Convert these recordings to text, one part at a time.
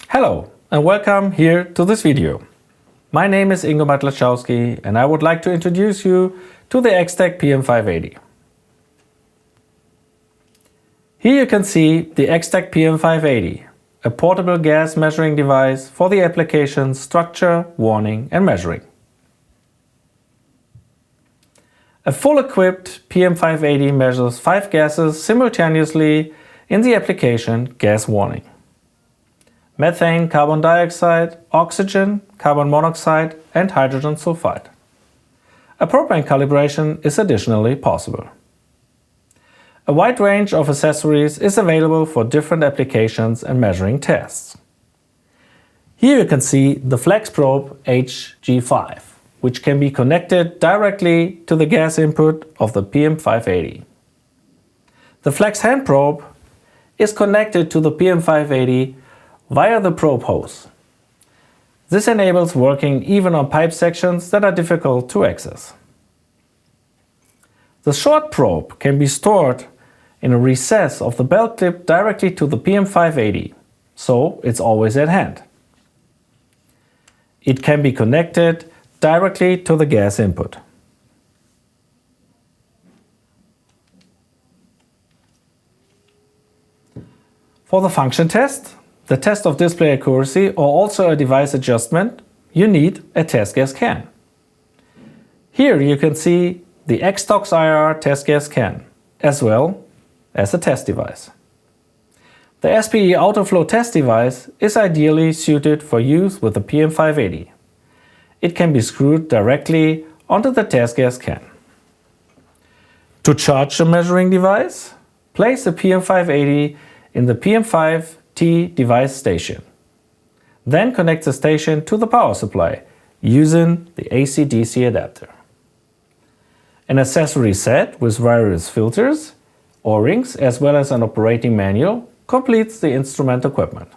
Hello and welcome here to this video. My name is Ingo Matlachowski and I would like to introduce you to the EX-TEC PM 580. Here you can see the EX-TEC PM 580, a portable gas measuring device for the applications structure, warning and measuring. A full-equipped PM 580 measures 5 gases simultaneously in the application gas warning: methane, carbon dioxide, oxygen, carbon monoxide and hydrogen sulfide. A propane calibration is additionally possible. A wide range of accessories is available for different applications and measuring tests. Here you can see the flex probe HG5, which can be connected directly to the gas input of the PM 580. The flex hand probe is connected to the PM 580 via the probe hose. This enables working even on pipe sections that are difficult to access. The short probe can be stored in a recess of the belt clip directly to the PM 580, so it's always at hand. It can be connected directly to the gas input. For the function test, the test of display accuracy or also a device adjustment, you need a test gas can. Here you can see the X-TOX IR test gas can, as well as a test device. The SPE autoflow test device is ideally suited for use with the PM 580. It can be screwed directly onto the test gas can. To charge the measuring device, place the PM 580 in the PM5T device station. Then connect the station to the power supply using the AC/DC adapter. An accessory set with various filters, O-rings as well as an operating manual completes the instrument equipment.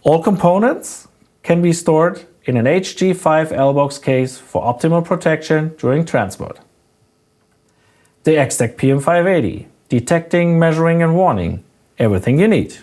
All components can be stored in an HG5 L-box case for optimal protection during transport. The EX-TEC PM 580, detecting, measuring and warning, everything you need.